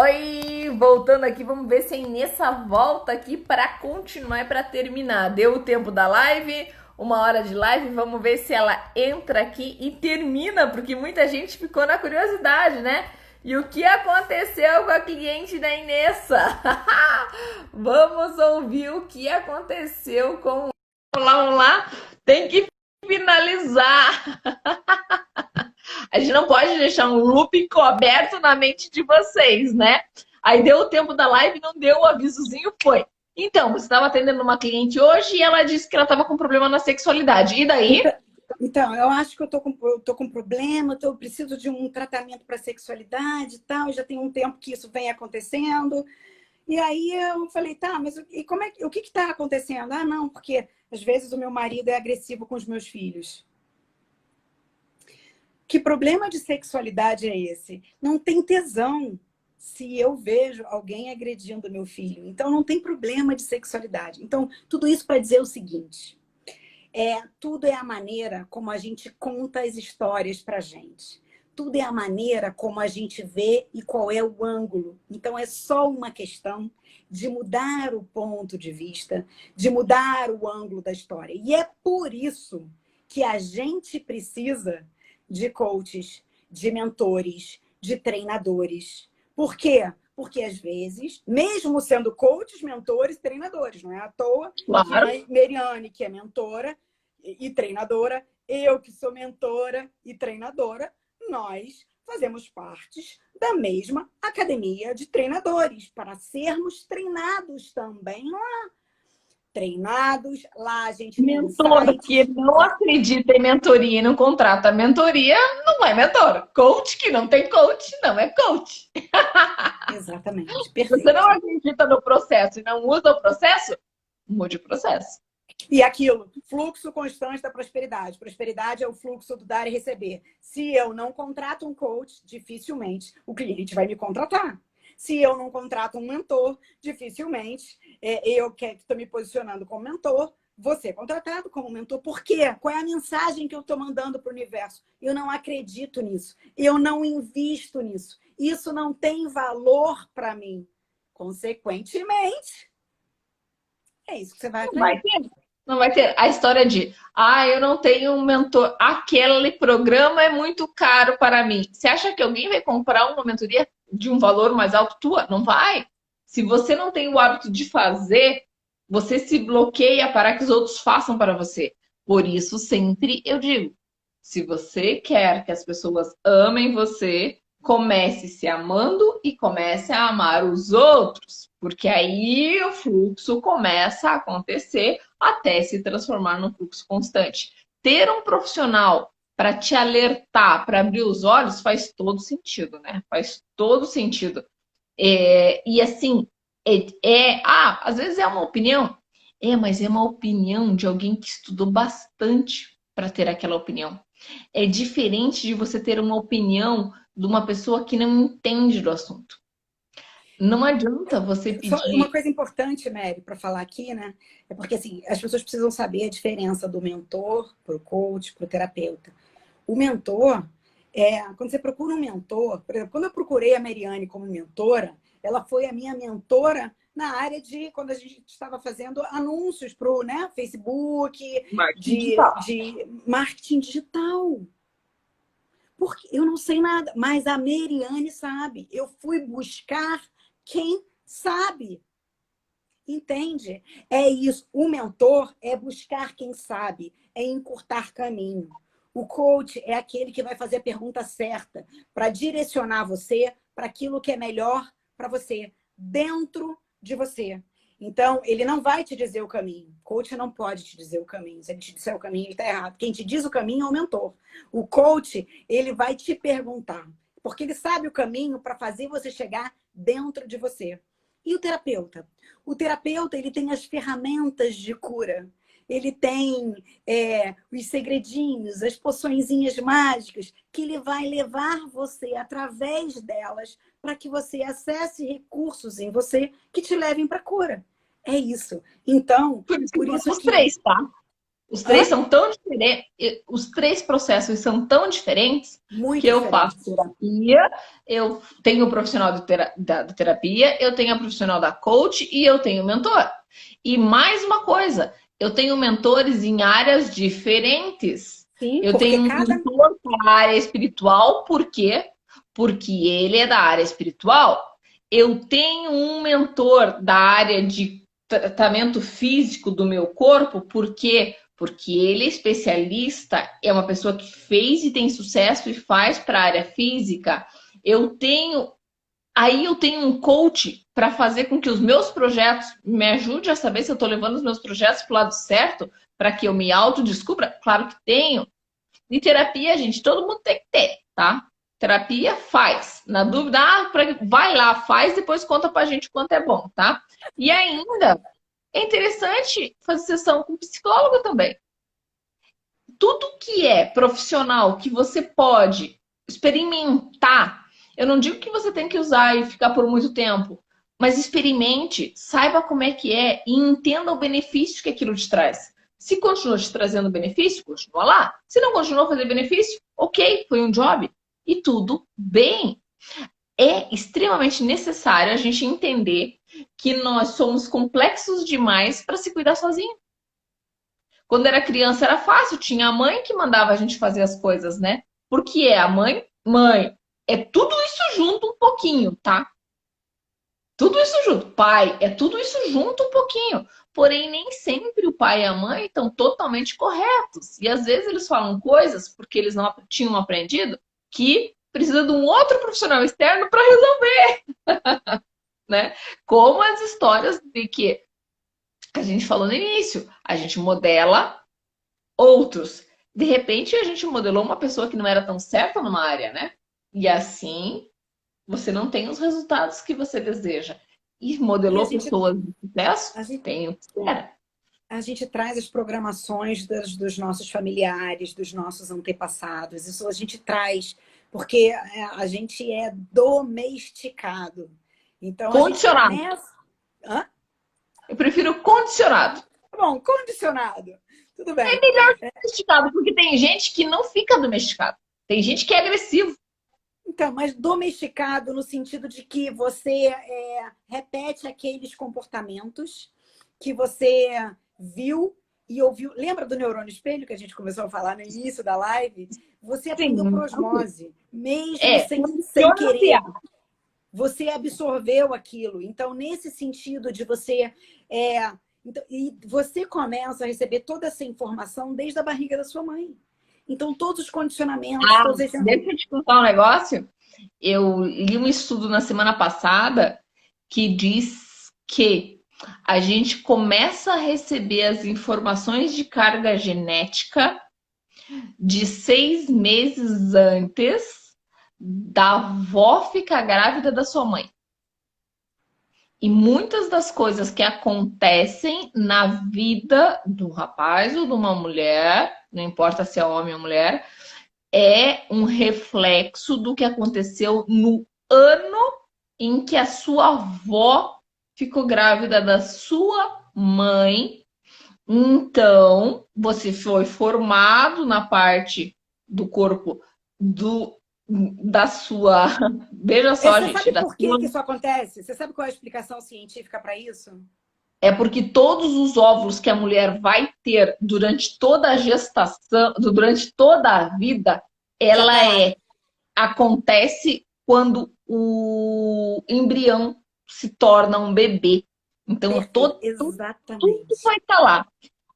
Oi, voltando aqui, vamos ver se a Inessa volta aqui para continuar e para terminar. Deu o tempo da live, 1 hora de live, vamos ver se ela entra aqui e termina, porque muita gente ficou na curiosidade, né? E o que aconteceu com a cliente da Inessa? Vamos ouvir o que aconteceu com... Vamos lá, tem que finalizar. A gente não pode deixar um loop coberto na mente de vocês, né? Aí deu o tempo da live, não deu o avisozinho, foi. Então, você estava atendendo uma cliente hoje e ela disse que ela estava com problema na sexualidade. E daí? Então, eu acho que eu tô com problema, eu preciso de um tratamento para sexualidade e tal, já tem um tempo que isso vem acontecendo. E aí eu falei, tá, mas o que está acontecendo? Ah, não, porque às vezes o meu marido é agressivo com os meus filhos. Que problema de sexualidade é esse? Não tem tesão se eu vejo alguém agredindo meu filho. Então não tem problema de sexualidade. Então, tudo isso para dizer o seguinte. Tudo é a maneira como a gente conta as histórias para a gente. Tudo é a maneira como a gente vê e qual é o ângulo. Então, é só uma questão de mudar o ponto de vista, de mudar o ângulo da história. E é por isso que a gente precisa de coaches, de mentores, de treinadores. Por quê? Porque, às vezes, mesmo sendo coaches, mentores, treinadores, não é à toa que Claro. a Meriane, que é mentora e treinadora, eu que sou mentora e treinadora, nós fazemos parte da mesma academia de treinadores, para sermos treinados também lá. Treinados, lá a gente tem Mentor que insights. não acredita em mentoria e não contrata mentoria, não é mentor. Coach que não tem coach, não é coach. Exatamente, Você não perfeito. acredita no processo e não usa o processo, mude o processo. E aquilo, fluxo constante da prosperidade. Prosperidade é o fluxo do dar e receber. Se eu não contrato um coach, dificilmente o cliente vai me contratar. Se eu não contrato um mentor, dificilmente eu que estou me posicionando como mentor, vou ser contratado como mentor. Por quê? Qual é a mensagem que eu estou mandando para o universo? Eu não acredito nisso. Eu não invisto nisso. Isso não tem valor para mim. Consequentemente, é isso que você vai Não vai atrair. ter. Não vai ter a história de, eu não tenho um mentor, aquele programa é muito caro para mim. Você acha que alguém vai comprar uma mentoria de um valor mais alto tua? Não vai. Se você não tem o hábito de fazer, você se bloqueia para que os outros façam para você. Por isso, sempre eu digo, se você quer que as pessoas amem você, comece se amando e comece a amar os outros, porque aí o fluxo começa a acontecer até se transformar num fluxo constante. Ter um profissional para te alertar, para abrir os olhos, faz todo sentido, né? Faz todo sentido. E assim, às vezes é uma opinião, mas é uma opinião de alguém que estudou bastante para ter aquela opinião. É diferente de você ter uma opinião de uma pessoa que não entende do assunto. Não adianta você Só uma pedir. coisa importante, Mary, para falar aqui, né? É porque assim, as pessoas precisam saber a diferença do mentor para o coach, para o terapeuta. O mentor, quando você procura um mentor, por exemplo, quando eu procurei a Mariane como mentora, ela foi a minha mentora na área de quando a gente estava fazendo anúncios para o, né, Facebook, Marketing de, digital. de marketing digital. Porque eu não sei nada, mas a Mariane sabe. Eu fui buscar quem sabe. Entende? É isso. O mentor é buscar quem sabe, é encurtar caminho. O coach é aquele que vai fazer a pergunta certa para direcionar você para aquilo que é melhor para você, dentro de você. Então, ele não vai te dizer o caminho. O coach não pode te dizer o caminho. Se ele te disser o caminho, ele está errado. Quem te diz o caminho é o mentor. O coach, ele vai te perguntar, porque ele sabe o caminho para fazer você chegar dentro de você. E o terapeuta? O terapeuta, ele tem as ferramentas de cura. Ele tem os segredinhos, as poçõezinhas mágicas, que ele vai levar você através delas para que você acesse recursos em você que te levem para a cura. É isso. Então, Por isso que por isso somos que três, tá? Os Hã? três são tão diferentes, os três processos são tão diferentes que Muito eu faço diferente. terapia, eu tenho o profissional da terapia, eu tenho a profissional da coach e eu tenho o mentor. E mais uma coisa, eu tenho mentores em áreas diferentes. Sim, Eu porque tenho um cada. mentor para a área espiritual, por quê? Porque ele é da área espiritual. Eu tenho um mentor da área de tratamento físico do meu corpo, por quê? Porque ele é especialista, é uma pessoa que fez e tem sucesso e faz para a área física. Eu tenho Aí eu tenho um coach para fazer com que os meus projetos me ajude a saber se eu estou levando os meus projetos para o lado certo, para que eu me autodescubra. Claro que tenho. E terapia, gente, todo mundo tem que ter, tá? Terapia faz. Na dúvida, vai lá, faz, depois conta pra gente quanto é bom, tá? E ainda é interessante fazer sessão com psicólogo também. Tudo que é profissional que você pode experimentar, eu não digo que você tem que usar e ficar por muito tempo, mas experimente, saiba como é que é e entenda o benefício que aquilo te traz. Se continua te trazendo benefício, continua lá. Se não continua a fazer benefício, ok, foi um job. E tudo bem. É extremamente necessário a gente entender que nós somos complexos demais para se cuidar sozinho. Quando era criança era fácil, tinha a mãe que mandava a gente fazer as coisas, né? Porque é a mãe, mãe, é tudo isso junto um pouquinho, tá? Tudo isso junto. Pai, é tudo isso junto um pouquinho. Porém, nem sempre o pai e a mãe estão totalmente corretos. E às vezes eles falam coisas porque eles não tinham aprendido que precisa de um outro profissional externo para resolver, né? Como as histórias de que a gente falou no início, a gente modela outros. De repente, a gente modelou uma pessoa que não era tão certa numa área, né? E assim, você não tem os resultados que você deseja. E E modelou pessoas de sucesso? a gente, Tem o que espera. a gente traz as programações dos nossos familiares, dos nossos antepassados. Isso a gente traz, porque a gente é domesticado. Então, a gente Condicionado. começa... Hã? Eu prefiro condicionado. Tá bom, condicionado. Tudo bem. Domesticado, porque tem gente que não fica domesticado. Tem gente que é agressivo. Então, mas domesticado no sentido de que você repete aqueles comportamentos que você viu e ouviu. Lembra do neurônio espelho que a gente começou a falar no início da live? Você aprendeu por Sim. osmose, mesmo É, sem funciona assim. querer. Você absorveu aquilo. Então, nesse sentido de você... e você começa a receber toda essa informação desde a barriga da sua mãe. Então, todos os condicionamentos, todos esses... Deixa eu te contar um negócio. Eu li um estudo na semana passada que diz que a gente começa a receber as informações de carga genética de 6 meses antes da avó ficar grávida da sua mãe. E muitas das coisas que acontecem na vida do rapaz ou de uma mulher, não importa se é homem ou mulher, é um reflexo do que aconteceu no ano em que a sua avó ficou grávida da sua mãe. Então, você foi formado na parte do corpo da sua. Veja só, Você gente, sabe da por que sua. que isso acontece? Você sabe qual é a explicação científica para isso? É porque todos os óvulos que a mulher vai ter durante toda a gestação, durante toda a vida, Já ela está lá. acontece quando o embrião se torna um bebê. Então, Perfeito. tudo Exatamente. vai estar lá.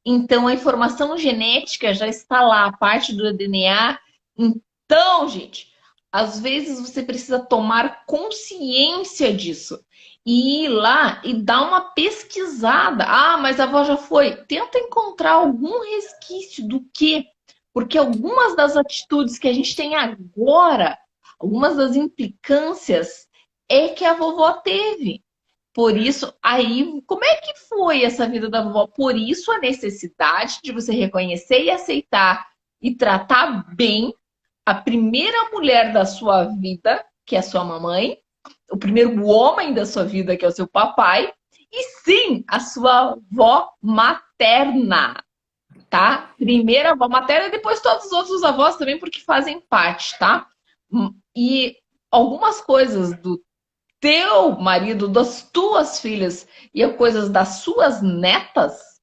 Então, a informação genética já está lá, a parte do DNA. Então, gente, às vezes você precisa tomar consciência disso e ir lá e dar uma pesquisada. Ah, mas a avó já foi. Tenta encontrar algum resquício do quê? Porque algumas das atitudes que a gente tem agora, algumas das implicâncias, é que a vovó teve. Por isso, aí, como é que foi essa vida da vovó? Por isso, a necessidade de você reconhecer e aceitar e tratar bem a primeira mulher da sua vida, que é a sua mamãe, o primeiro homem da sua vida, que é o seu papai, e sim, a sua avó materna. tá? Primeira avó materna e depois todos os outros avós também, porque fazem parte, tá? E algumas coisas do teu marido, das tuas filhas e coisas das suas netas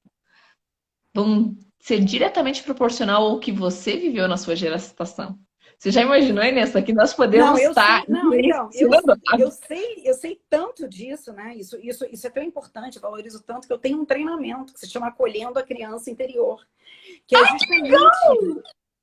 vão ser diretamente proporcional ao que você viveu na sua gestação. Você já imaginou, Inês, que nós Não, podemos eu estar sei, não, então, influenciando eu sei tanto disso, né? Isso é tão importante, eu valorizo tanto que eu tenho um treinamento que se chama Acolhendo a Criança Interior, que é justamente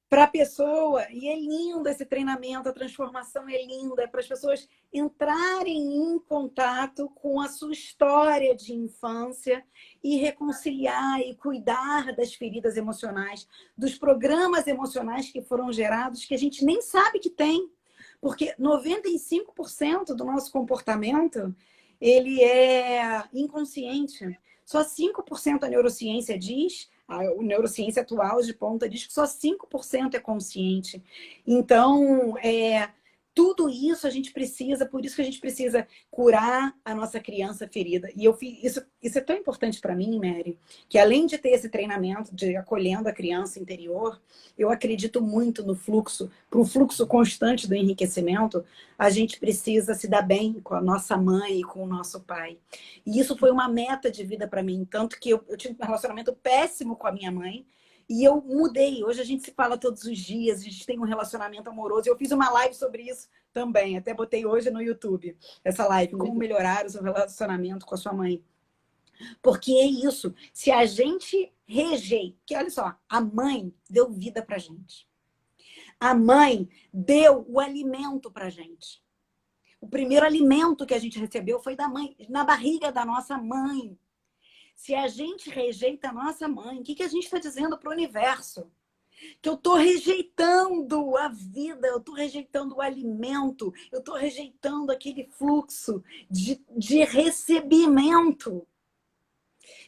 para a pessoa, e é lindo esse treinamento, a transformação é linda, é para as pessoas entrarem em contato com a sua história de infância e reconciliar e cuidar das feridas emocionais, dos programas emocionais que foram gerados, que a gente nem sabe que tem. Porque 95% do nosso comportamento, ele é inconsciente. Só 5% a neurociência diz, a neurociência atual de ponta diz que só 5% é consciente. Então, tudo isso a gente precisa, por isso que a gente precisa curar a nossa criança ferida. E eu fiz isso é tão importante para mim, Mary, que além de ter esse treinamento de acolhendo a criança interior, eu acredito muito no fluxo, para um fluxo constante do enriquecimento, a gente precisa se dar bem com a nossa mãe e com o nosso pai. E isso foi uma meta de vida para mim, tanto que eu tive um relacionamento péssimo com a minha mãe, e eu mudei. Hoje a gente se fala todos os dias, a gente tem um relacionamento amoroso. Eu fiz uma live sobre isso também, até botei hoje no YouTube, essa live, como melhorar o seu relacionamento com a sua mãe. Porque é isso, se a gente rejeita, que olha só, a mãe deu vida pra gente. A mãe deu o alimento pra gente. O primeiro alimento que a gente recebeu foi da mãe, na barriga da nossa mãe. Se a gente rejeita a nossa mãe, o que a gente está dizendo para o universo? Que eu estou rejeitando a vida, eu estou rejeitando o alimento, eu estou rejeitando aquele fluxo de recebimento.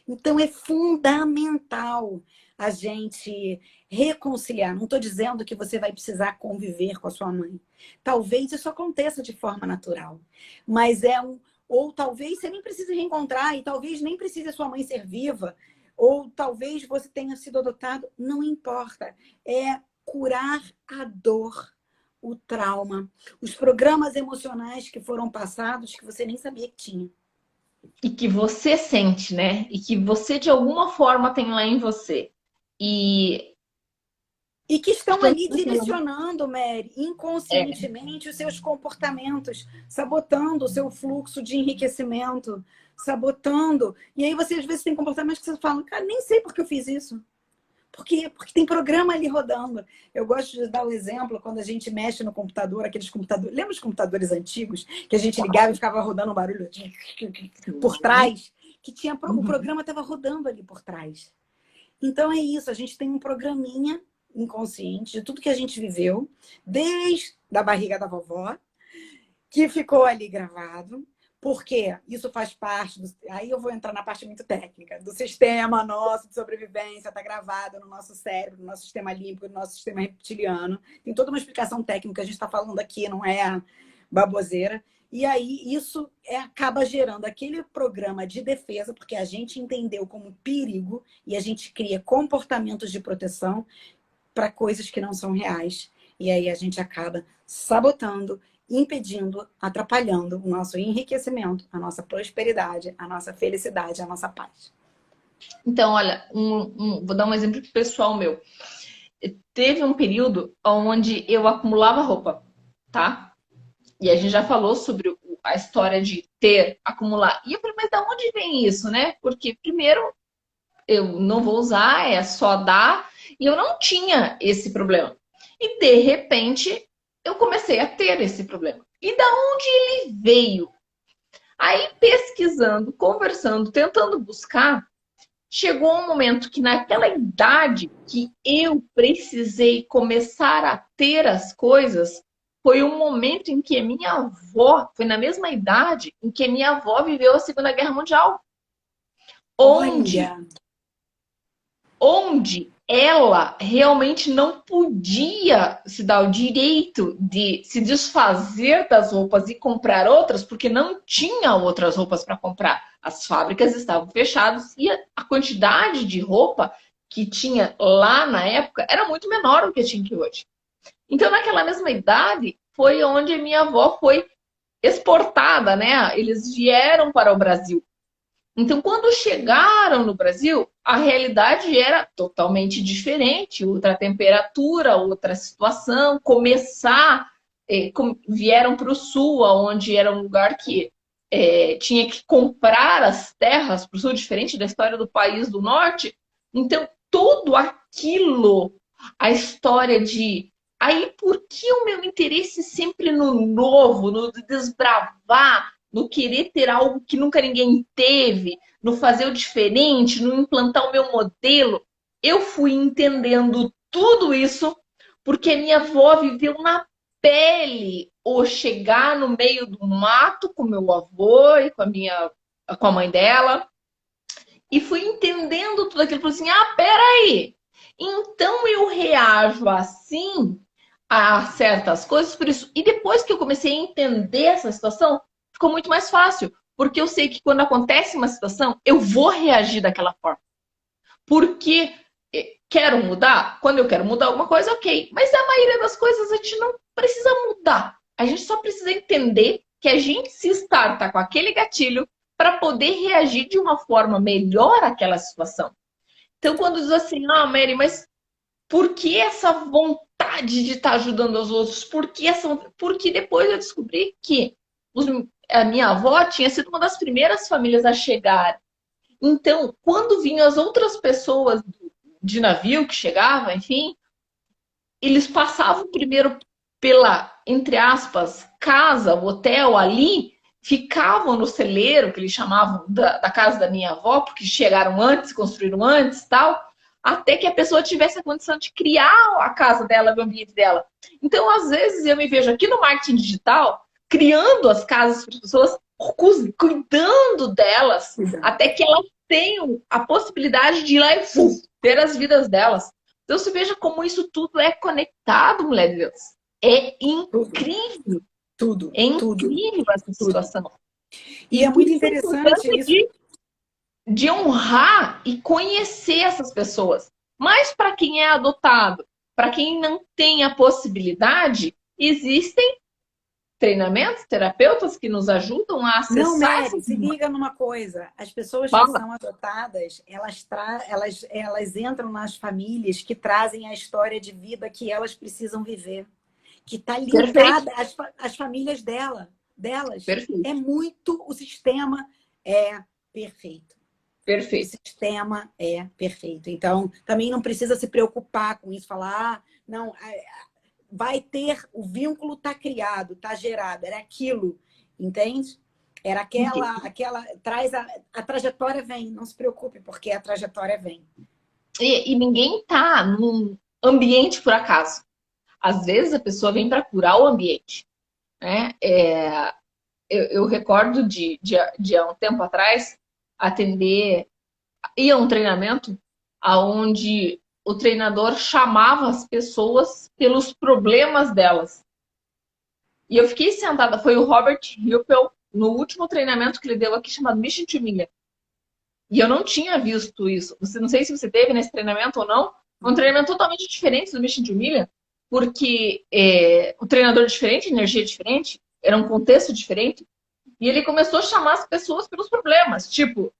Então, é fundamental a gente reconciliar. Não estou dizendo que você vai precisar conviver com a sua mãe. Talvez isso aconteça de forma natural, mas ou talvez você nem precise reencontrar, e talvez nem precise a sua mãe ser viva, ou talvez você tenha sido adotado, não importa. É curar a dor, o trauma, os programas emocionais que foram passados que você nem sabia que tinha. e que você sente, né? E que você de alguma forma tem lá em você. E que estão ali direcionando, Mary, inconscientemente os seus comportamentos, sabotando o seu fluxo de enriquecimento, sabotando. E aí você às vezes tem comportamentos que você fala, cara, nem sei por que eu fiz isso. Por quê? Porque tem programa ali rodando. Eu gosto de dar o exemplo quando a gente mexe no computador, aqueles computadores. Lembra os computadores antigos que a gente ligava e ficava rodando um barulho por trás? Que tinha o programa estava rodando ali por trás. Então é isso, a gente tem um programinha inconsciente de tudo que a gente viveu, desde a barriga da vovó, que ficou ali gravado. Porque isso faz parte, aí eu vou entrar na parte muito técnica, do sistema nosso de sobrevivência, está gravado no nosso cérebro, no nosso sistema límbico, no nosso sistema reptiliano. Tem toda uma explicação técnica que a gente está falando aqui, não é baboseira. E aí isso acaba gerando aquele programa de defesa, porque a gente entendeu como perigo e a gente cria comportamentos de proteção para coisas que não são reais. E aí a gente acaba sabotando, impedindo, atrapalhando o nosso enriquecimento, a nossa prosperidade, a nossa felicidade, a nossa paz. Então, olha, vou dar um exemplo pessoal meu. Teve um período onde eu acumulava roupa, tá? E a gente já falou sobre a história de ter, acumular. E eu falei, mas de onde vem isso, né? Porque, primeiro, eu não vou usar, é só dar. E eu não tinha esse problema. E, de repente, eu comecei a ter esse problema. E da onde ele veio? Aí, pesquisando, conversando, tentando buscar, chegou um momento que naquela idade que eu precisei começar a ter as coisas, foi um momento em que a minha avó, foi na mesma idade em que a minha avó viveu a Segunda Guerra Mundial. Onde ela realmente não podia se dar o direito de se desfazer das roupas e comprar outras, porque não tinha outras roupas para comprar. As fábricas estavam fechadas e a quantidade de roupa que tinha lá na época era muito menor do que tinha aqui hoje. Então, naquela mesma idade, foi onde a minha avó foi exportada, né? Eles vieram para o Brasil. Então, quando chegaram no Brasil, a realidade era totalmente diferente, outra temperatura, outra situação. Vieram para o sul, onde era um lugar que tinha que comprar as terras para o sul, diferente da história do país do norte. Então, tudo aquilo, a história de. Aí, por que o meu interesse sempre no novo, no desbravar, no querer ter algo que nunca ninguém teve, no fazer o diferente, no implantar o meu modelo? Eu fui entendendo tudo isso porque minha avó viveu na pele o chegar no meio do mato com meu avô e com a mãe dela. E fui entendendo tudo aquilo. Falei assim, peraí. Então eu reajo assim a certas coisas por isso. E depois que eu comecei a entender essa situação, ficou muito mais fácil. Porque eu sei que quando acontece uma situação, eu vou reagir daquela forma. Porque quero mudar? Quando eu quero mudar alguma coisa, ok. Mas a maioria das coisas a gente não precisa mudar. A gente só precisa entender que a gente se starta com aquele gatilho para poder reagir de uma forma melhor àquela situação. Então, quando diz assim, Mary, mas por que essa vontade de estar ajudando os outros? Porque depois eu descobri que a minha avó tinha sido uma das primeiras famílias a chegar. Então, quando vinham as outras pessoas de navio que chegavam, enfim, eles passavam primeiro pela, entre aspas, casa, o hotel ali, ficavam no celeiro, que eles chamavam da casa da minha avó, porque chegaram antes, construíram antes tal, até que a pessoa tivesse a condição de criar a casa dela, o ambiente dela. Então, às vezes, eu me vejo aqui no marketing digital, criando as casas para as pessoas, cuidando delas, até que elas tenham a possibilidade de ir lá e ter as vidas delas. Então, você veja como isso tudo é conectado, mulher de Deus. É incrível. Tudo. É incrível essa situação. E é muito interessante isso. De honrar e conhecer essas pessoas. Mas para quem é adotado, para quem não tem a possibilidade, existem treinamentos, terapeutas que nos ajudam a acessar. Não, Mary, se liga numa coisa. As pessoas que são adotadas, elas entram nas famílias que trazem a história de vida que elas precisam viver. Que está ligada às famílias delas. Perfeito. É muito... O sistema é perfeito. Perfeito. O sistema é perfeito. Então, também não precisa se preocupar com isso. Falar, não... Vai ter, o vínculo está criado, está gerado, era aquilo, entende? Era aquela traz a trajetória vem, não se preocupe, porque a trajetória vem. E ninguém está num ambiente por acaso. Às vezes a pessoa vem para curar o ambiente, né? Eu recordo de há um tempo atrás ia a um treinamento onde o treinador chamava as pessoas pelos problemas delas. E eu fiquei sentada, foi o Robert Hippel, no último treinamento que ele deu aqui, chamado Mission to Million. E eu não tinha visto isso. Não sei se você teve nesse treinamento ou não. Um treinamento totalmente diferente do Mission to Million, porque o treinador é diferente, a energia é diferente, era um contexto diferente. E ele começou a chamar as pessoas pelos problemas, tipo,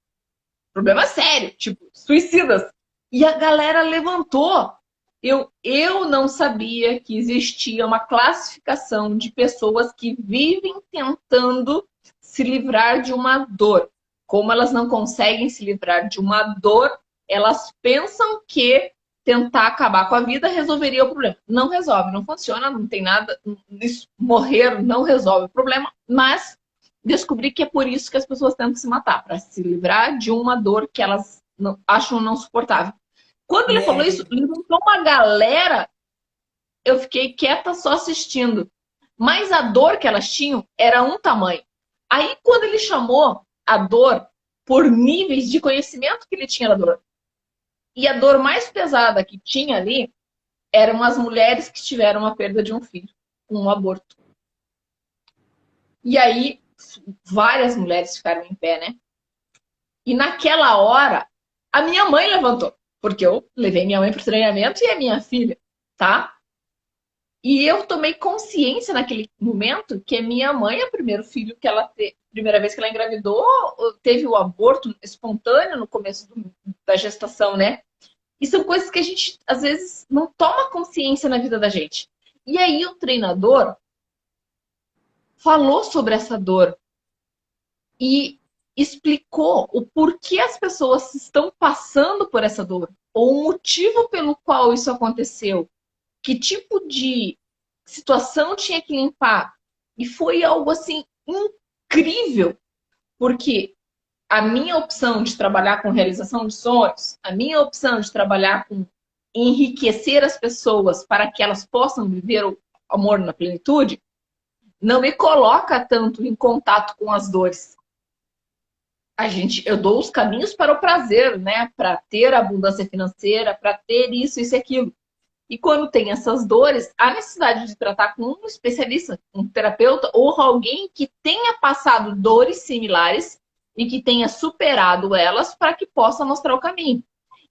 problema sério, tipo, suicidas. E a galera levantou. Eu não sabia que existia uma classificação de pessoas que vivem tentando se livrar de uma dor. Como elas não conseguem se livrar de uma dor, elas pensam que tentar acabar com a vida resolveria o problema. Não resolve, não funciona, não tem nada. Morrer não resolve o problema, mas descobri que é por isso que as pessoas tentam se matar, para se livrar de uma dor que elas acham não suportável. Quando ele falou isso, levantou uma galera, eu fiquei quieta só assistindo. Mas a dor que elas tinham era um tamanho. Aí, quando ele chamou a dor por níveis de conhecimento que ele tinha da dor, e a dor mais pesada que tinha ali eram as mulheres que tiveram a perda de um filho, um aborto. E aí, várias mulheres ficaram em pé, né? E naquela hora, a minha mãe levantou. Porque eu levei minha mãe para o treinamento e a minha filha, tá? E eu tomei consciência naquele momento que a minha mãe, o primeiro filho que ela teve, primeira vez que ela engravidou, teve o aborto espontâneo no começo da gestação, né? E são coisas que a gente, às vezes, não toma consciência na vida da gente. E aí o treinador falou sobre essa dor e explicou o porquê as pessoas estão passando por essa dor, ou o motivo pelo qual isso aconteceu, que tipo de situação tinha que limpar. E foi algo assim incrível, porque a minha opção de trabalhar com realização de sonhos, a minha opção de trabalhar com enriquecer as pessoas para que elas possam viver o amor na plenitude, não me coloca tanto em contato com as dores. Eu dou os caminhos para o prazer, né? Para ter abundância financeira, para ter isso e aquilo. E quando tem essas dores, há necessidade de tratar com um especialista, um terapeuta ou alguém que tenha passado dores similares e que tenha superado elas para que possa mostrar o caminho.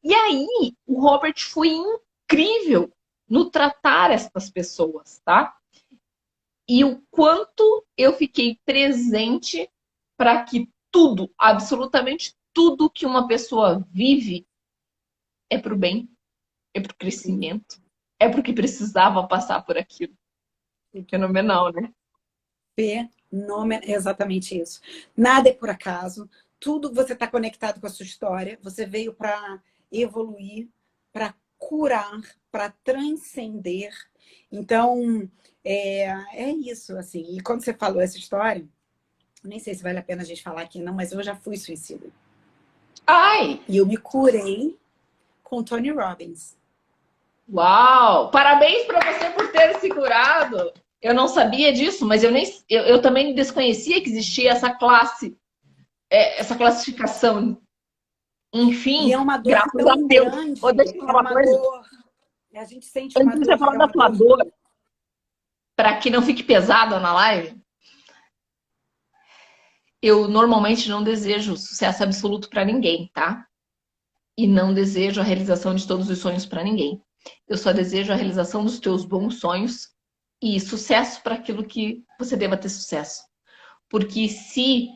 E aí, o Robert foi incrível no tratar essas pessoas, tá? E o quanto eu fiquei presente para que tudo, absolutamente tudo que uma pessoa vive é para o bem, é para o crescimento, é porque precisava passar por aquilo. Fenomenal, né? Fenômeno, exatamente isso. Nada é por acaso. Tudo você está conectado com a sua história. Você veio para evoluir, para curar, para transcender. Então, é isso, assim. E quando você falou essa história, nem sei se vale a pena a gente falar aqui, não, mas eu já fui suicida. Ai! E eu me curei com Tony Robbins. Uau! Parabéns para você por ter se curado. Eu não sabia disso, mas eu também desconhecia que existia essa classe, essa classificação. E Enfim, é uma dor graças a tão Deus. grande, Deixa eu é falar uma uma coisa. dor. A gente sente uma Antes de você dor, falar é da uma tua dor. dor, para que não fique pesado na live, eu normalmente não desejo sucesso absoluto para ninguém, tá? E não desejo a realização de todos os sonhos para ninguém. Eu só desejo a realização dos teus bons sonhos e sucesso para aquilo que você deva ter sucesso. Porque se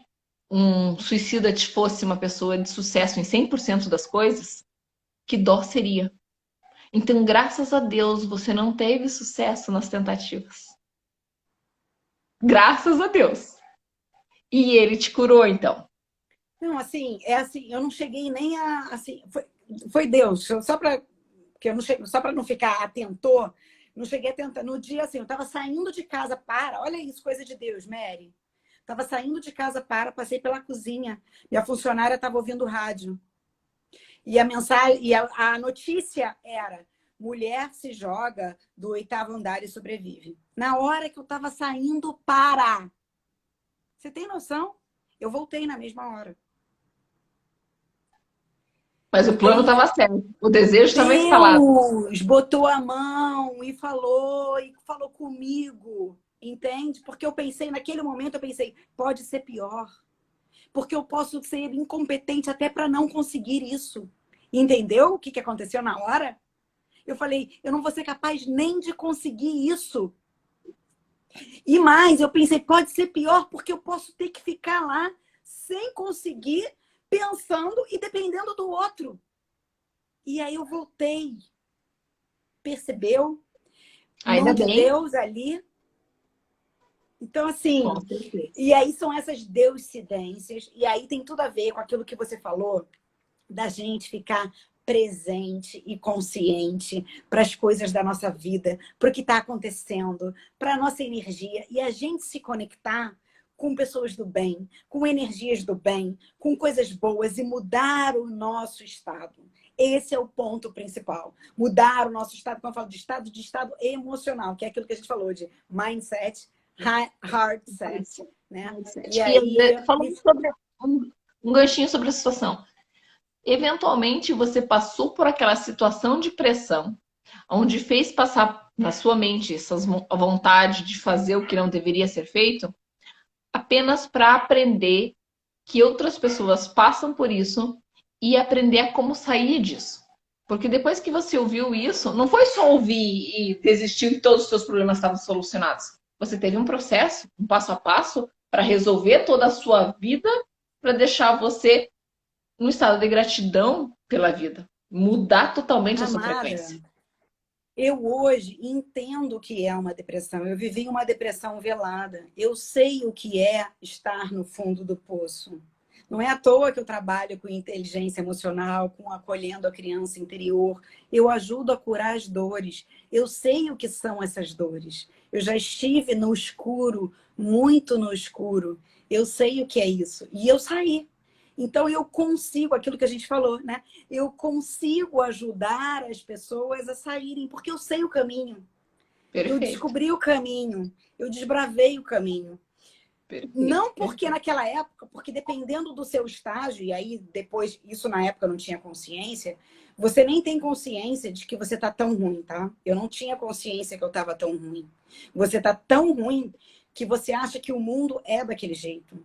um suicida te fosse uma pessoa de sucesso em 100% das coisas, que dó seria. Então, graças a Deus, você não teve sucesso nas tentativas. Graças a Deus. E ele te curou, então. Não, assim, é assim, eu não cheguei nem a, assim, foi Deus, só para que eu não cheguei, só para não ficar atentor, não cheguei a tentar. No dia assim, eu estava saindo de casa olha isso, coisa de Deus, Mary. Estava saindo de casa passei pela cozinha, e a funcionária estava ouvindo rádio. E a mensagem, e a notícia era: mulher se joga do 8º andar e sobrevive. Na hora que eu estava saindo Você tem noção? Eu voltei na mesma hora. Mas o plano estava certo. O desejo estava instalado. Deus botou a mão e falou comigo, entende? Porque eu pensei, naquele momento, eu pensei, pode ser pior. Porque eu posso ser incompetente até para não conseguir isso. Entendeu o que aconteceu na hora? Eu falei, eu não vou ser capaz nem de conseguir isso. E mais, eu pensei, pode ser pior, porque eu posso ter que ficar lá sem conseguir, pensando e dependendo do outro. E aí eu voltei. Percebeu? Ainda Mão de bem. Deus ali. Então, assim, Com certeza. e aí são essas deusidências, e aí tem tudo a ver com aquilo que você falou, da gente ficar presente e consciente para as coisas da nossa vida, para o que está acontecendo, para a nossa energia, e a gente se conectar com pessoas do bem, com energias do bem, com coisas boas e mudar o nosso estado. Esse é o ponto principal. Mudar o nosso estado, quando eu falo de estado emocional, que é aquilo que a gente falou de mindset, heart set, né? E aí... Falando sobre um ganchinho sobre a situação. Eventualmente, você passou por aquela situação de pressão, onde fez passar na sua mente a vontade de fazer o que não deveria ser feito, apenas para aprender que outras pessoas passam por isso e aprender a como sair disso. Porque depois que você ouviu isso, não foi só ouvir e desistir e todos os seus problemas estavam solucionados. Você teve um processo, um passo a passo, para resolver toda a sua vida, para deixar você num estado de gratidão pela vida. Mudar totalmente a sua Amada, frequência. eu hoje entendo o que é uma depressão. Eu vivi uma depressão velada. Eu sei o que é estar no fundo do poço. Não é à toa que eu trabalho com inteligência emocional, com acolhendo a criança interior. Eu ajudo a curar as dores. Eu sei o que são essas dores. Eu já estive no escuro, muito no escuro. Eu sei o que é isso. E eu saí. Então eu consigo, aquilo que a gente falou, né? Eu consigo ajudar as pessoas a saírem, porque eu sei o caminho. Eu Perfeito. descobri o caminho. Eu desbravei o caminho. Perfeito. Não porque Perfeito. naquela época, porque dependendo do seu estágio, e aí depois, isso na época eu não tinha consciência, você nem tem consciência de que você tá tão ruim, tá? Eu não tinha consciência que eu tava tão ruim. Você tá tão ruim que você acha que o mundo é daquele jeito.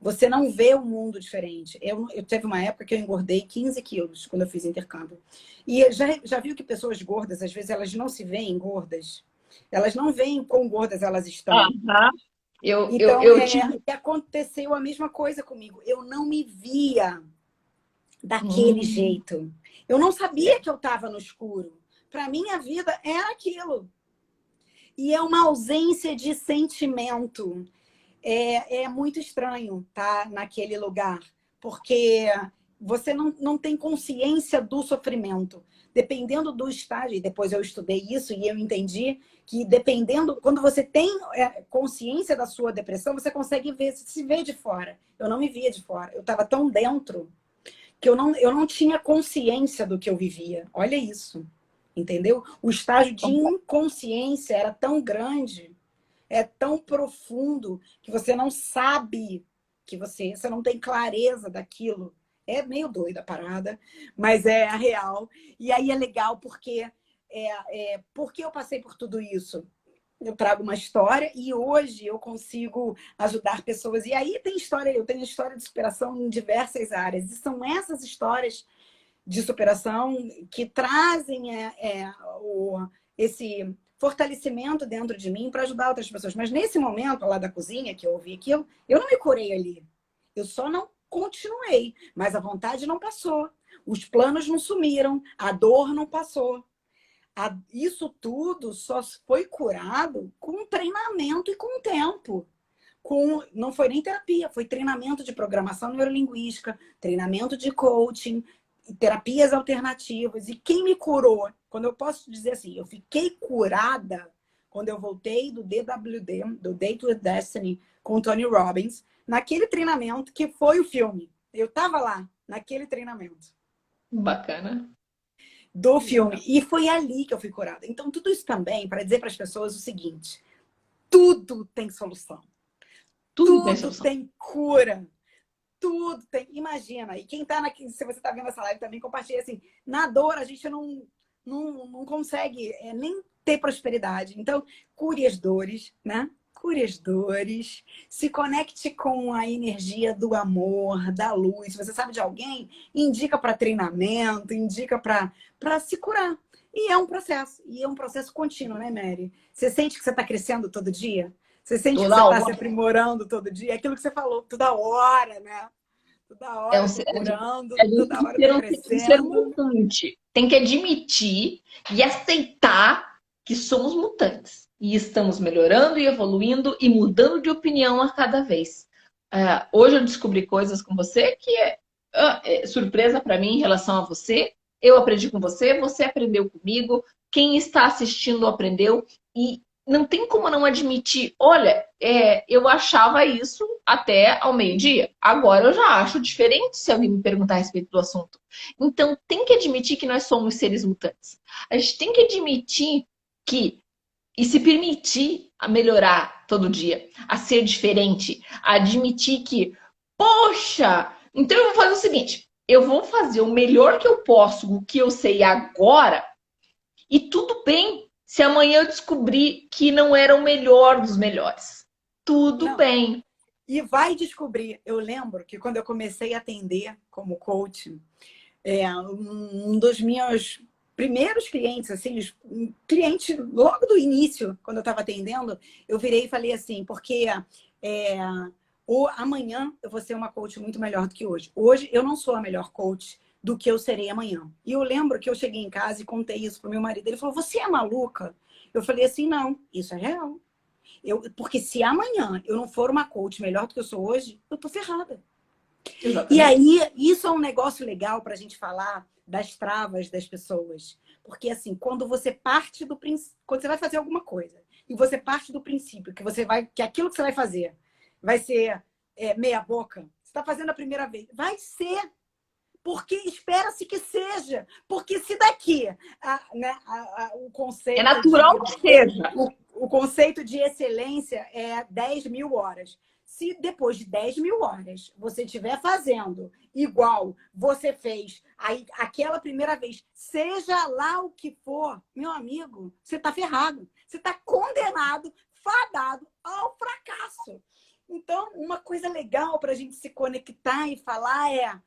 Você não vê o mundo diferente. Eu teve uma época que eu engordei 15 quilos quando eu fiz intercâmbio. E já viu que pessoas gordas, às vezes, elas não se veem gordas? Elas não veem quão gordas elas estão. Aham. Então, Eu tive. e aconteceu a mesma coisa comigo. Eu não me via daquele Hum, jeito. Eu não sabia certo. que eu estava no escuro. Para mim, a vida era aquilo. E é uma ausência de sentimento. É muito estranho estar naquele lugar, porque você não tem consciência do sofrimento. Dependendo do estágio, e depois eu estudei isso e eu entendi que dependendo, quando você tem consciência da sua depressão, você consegue ver, se ver de fora. Eu não me via de fora, eu estava tão dentro que eu não tinha consciência do que eu vivia. Olha isso, entendeu? O estágio de inconsciência era tão grande, é tão profundo que você não sabe que você não tem clareza daquilo. É meio doida a parada, mas é a real. E aí é legal porque eu passei por tudo isso. Eu trago uma história e hoje eu consigo ajudar pessoas. E aí tem história, eu tenho história de superação em diversas áreas. E são essas histórias de superação que trazem esse fortalecimento dentro de mim para ajudar outras pessoas. Mas nesse momento lá da cozinha, que eu ouvi aquilo, eu não me curei ali. Eu só não continuei, mas a vontade não passou. Os planos não sumiram, a dor não passou. Isso tudo só foi curado com treinamento e com tempo. Não foi nem terapia, foi treinamento de programação neurolinguística, treinamento de coaching, terapias alternativas. E quem me curou? Quando eu posso dizer assim, eu fiquei curada quando eu voltei do DWD, do Date with Destiny, com o Tony Robbins, naquele treinamento que foi o filme. Eu estava lá, naquele treinamento Bacana. do filme. Legal. E foi ali que eu fui curada. Então, tudo isso também para dizer para as pessoas o seguinte: tudo tem solução, Tudo tem tudo solução. tem cura. Tudo tem. Imagina, e quem tá aqui, se você tá vendo essa live também, compartilha assim, na dor a gente não consegue nem ter prosperidade. Então, cure as dores, né? Cure as dores, se conecte com a energia do amor, da luz. Se você sabe de alguém, indica para treinamento, indica para se curar. E é um processo contínuo, né, Mary? Você sente que você está crescendo todo dia? Você sente que você Toda está se hora. aprimorando todo dia? É aquilo que você falou, toda hora, né? Toda É hora um, eu tô curando, a gente toda tem hora que eu tô ser um ser crescendo. mutante. Tem que admitir e aceitar que somos mutantes. E estamos melhorando e evoluindo e mudando de opinião a cada vez. Hoje eu descobri coisas com você que é surpresa para mim em relação a você. Eu aprendi com você, você aprendeu comigo. Quem está assistindo aprendeu. E não tem como não admitir. Olha, eu achava isso até ao meio-dia. Agora eu já acho diferente se alguém me perguntar a respeito do assunto. Então tem que admitir que nós somos seres mutantes. A gente tem que admitir que e se permitir a melhorar todo dia, a ser diferente, a admitir que, poxa, então eu vou fazer o seguinte, eu vou fazer o melhor que eu posso, o que eu sei agora, e tudo bem se amanhã eu descobrir que não era o melhor dos melhores. Tudo Não. bem. E vai descobrir. Eu lembro que quando eu comecei a atender como coach, Um dos meus primeiros clientes, assim, um cliente logo do início, quando eu estava atendendo, eu virei e falei assim, porque é, amanhã eu vou ser uma coach muito melhor do que hoje. Hoje eu não sou a melhor coach do que eu serei amanhã. E eu lembro que eu cheguei em casa e contei isso pro meu marido. Ele falou, você é maluca? Eu falei assim, não, isso é real. Porque se amanhã eu não for uma coach melhor do que eu sou hoje, eu tô ferrada. E Exatamente. aí, isso é um negócio legal para a gente falar das travas das pessoas. Porque, assim, quando você parte do princípio, quando você vai fazer alguma coisa, e você parte do princípio que aquilo que você vai fazer vai ser meia boca, você está fazendo a primeira vez, vai ser. Porque espera-se que seja. Porque se daqui né, o É conceito natural que seja. o conceito de excelência é 10 mil horas. Se depois de 10 mil horas você estiver fazendo igual você fez aí, aquela primeira vez, seja lá o que for, meu amigo, você está ferrado. Você está condenado, fadado ao fracasso. Então, uma coisa legal para a gente se conectar e falar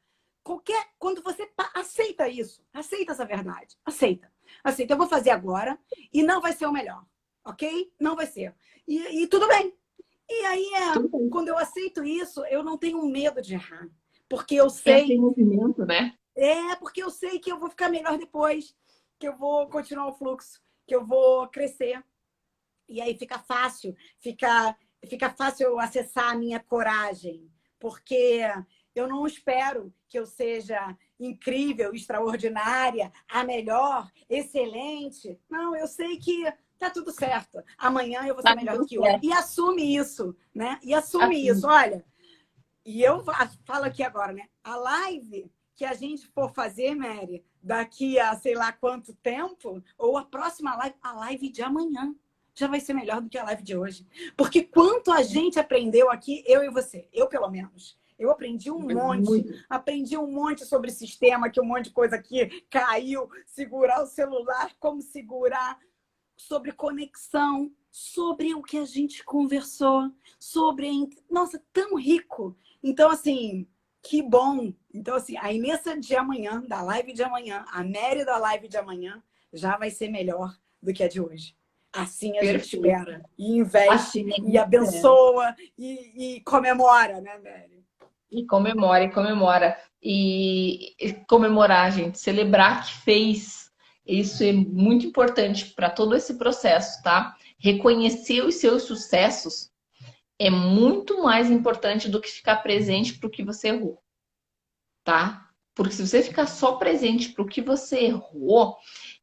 quando você aceita isso, aceita essa verdade, aceita, eu vou fazer agora e não vai ser o melhor, ok? Não vai ser. E tudo bem. E aí, Tudo bem. quando eu aceito isso, eu não tenho medo de errar. Porque eu É aquele sei, movimento, né? porque eu sei que eu vou ficar melhor depois, que eu vou continuar o fluxo, que eu vou crescer. E aí fica fácil eu acessar a minha coragem, porque eu não espero que eu seja incrível, extraordinária, a melhor, excelente. Não, eu sei que tá tudo certo. Amanhã eu vou ser Tá melhor do tudo que hoje. certo. E assume isso, né? E assume isso. Assim, Olha, e eu falo aqui agora, né? A live que a gente for fazer, Mary, daqui a sei lá quanto tempo, ou a próxima live, a live de amanhã já vai ser melhor do que a live de hoje. Porque quanto a gente aprendeu aqui, eu e você, eu pelo menos. Eu muito. aprendi um monte sobre sistema, que um monte de coisa aqui caiu, segurar o celular, como segurar, sobre conexão, sobre o que a gente conversou, nossa, tão rico. Então, assim, que bom. Então, assim, a Inessa de amanhã, da live de amanhã, a Mary da live de amanhã, já vai ser melhor do que a de hoje. Assim a gente Perfeito. espera. E investe, Assim a e gente espera. abençoa, e comemora, né, Mary? E comemora, e comemora. E comemorar, gente, celebrar que fez. Isso é muito importante para todo esse processo, tá? Reconhecer os seus sucessos é muito mais importante do que ficar presente para o que você errou, tá? Porque se você ficar só presente para o que você errou,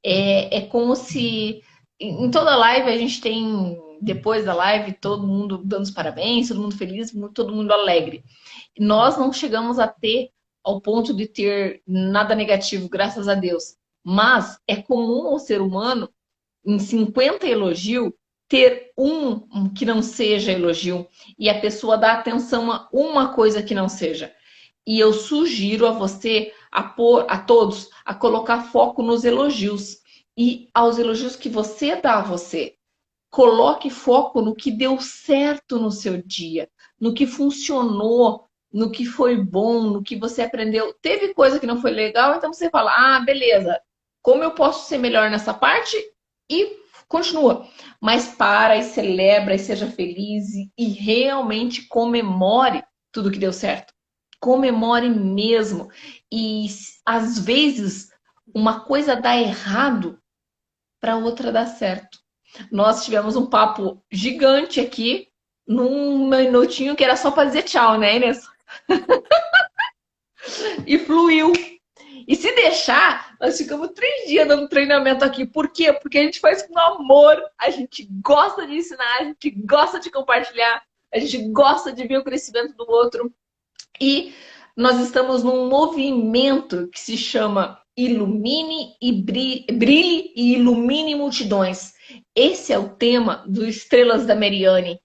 é como se em toda live a gente tem, depois da live, todo mundo dando os parabéns, todo mundo feliz, todo mundo alegre. Nós não chegamos a ter ao ponto de ter nada negativo, graças a Deus. Mas é comum ao ser humano, em 50 elogios, ter um que não seja elogio. E a pessoa dá atenção a uma coisa que não seja. E eu sugiro a você, a todos, a colocar foco nos elogios. E aos elogios que você dá a você. Coloque foco no que deu certo no seu dia, no que funcionou, no que foi bom, no que você aprendeu. Teve coisa que não foi legal, então você fala: ah, beleza, como eu posso ser melhor nessa parte? E continua. Mas para e celebra e seja feliz e realmente comemore tudo que deu certo. Comemore mesmo. E às vezes uma coisa dá errado para outra dar certo. Nós tivemos um papo gigante aqui, num minutinho que era só para dizer tchau, né, Inês? E fluiu. E se deixar, nós ficamos 3 dias dando treinamento aqui. Por quê? Porque a gente faz com amor, a gente gosta de ensinar, a gente gosta de compartilhar, a gente gosta de ver o crescimento do outro. E nós estamos num movimento que se chama Ilumine e Brilhe e Ilumine Multidões. Esse é o tema do Estrelas da Meriane.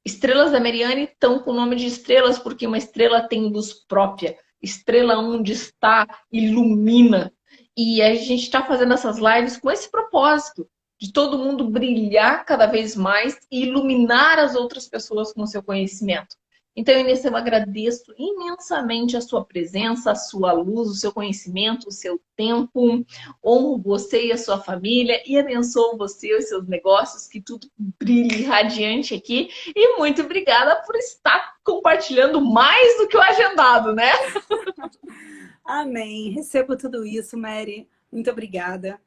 Estrelas da Meriane estão com o nome de estrelas porque uma estrela tem luz própria. Estrela onde está, ilumina. E a gente está fazendo essas lives com esse propósito de todo mundo brilhar cada vez mais e iluminar as outras pessoas com o seu conhecimento. Então, Inês, eu agradeço imensamente a sua presença, a sua luz, o seu conhecimento, o seu tempo. Honro você e a sua família e abençoo você e os seus negócios, que tudo brilhe radiante aqui. E muito obrigada por estar compartilhando mais do que o agendado, né? Amém. Recebo tudo isso, Mary. Muito obrigada.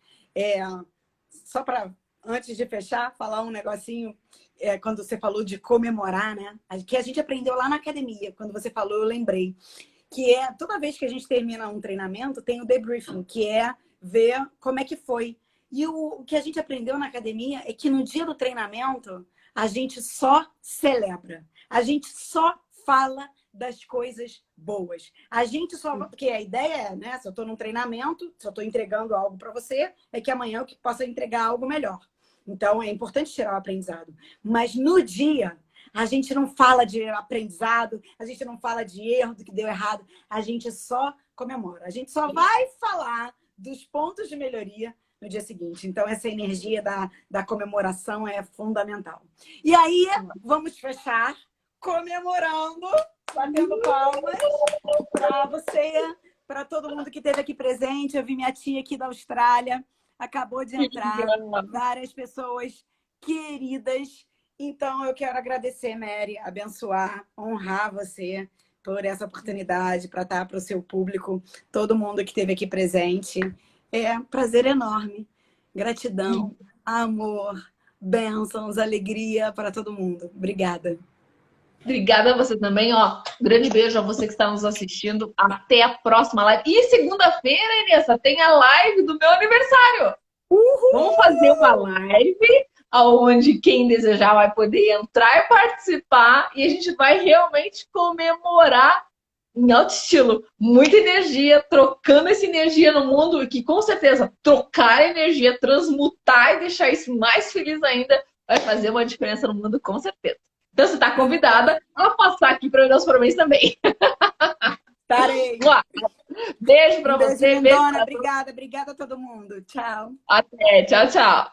Só para, antes de fechar, falar um negocinho, quando você falou de comemorar, né? Que a gente aprendeu lá na academia. Quando você falou, eu lembrei. Que toda vez que a gente termina um treinamento, tem o debriefing, que é ver como é que foi. E o que a gente aprendeu na academia é que no dia do treinamento, a gente só celebra. A gente só fala das coisas boas. A gente só... Porque a ideia é, né? Se eu estou num treinamento, se eu estou entregando algo para você, é que amanhã eu possa entregar algo melhor. Então, é importante tirar o aprendizado. Mas no dia, a gente não fala de aprendizado, a gente não fala de erro, do que deu errado. A gente só comemora. A gente só vai falar dos pontos de melhoria no dia seguinte. Então, essa energia da comemoração é fundamental. E aí, vamos fechar comemorando, batendo palmas para você, para todo mundo que esteve aqui presente. Eu vi minha tia aqui da Austrália, acabou de entrar, várias pessoas queridas. Então, eu quero agradecer, Mary, abençoar, honrar você por essa oportunidade para estar para o seu público, todo mundo que esteve aqui presente. É um prazer enorme. Gratidão, amor, bênçãos, alegria para todo mundo. Obrigada. Obrigada a você também, ó. Grande beijo a você que está nos assistindo. Até a próxima live. E segunda-feira, Inês, tem a live do meu aniversário. Uhul! Vamos fazer uma live onde quem desejar vai poder entrar e participar. E a gente vai realmente comemorar em alto estilo. Muita energia, trocando essa energia no mundo. E que com certeza trocar energia, transmutar e deixar isso mais feliz ainda vai fazer uma diferença no mundo, com certeza. Então, você está convidada a passar aqui para os parabéns também. Estarei. Beijo para você. Beijo, Lindona. Obrigada a todo mundo. Tchau. Até. Tchau, tchau.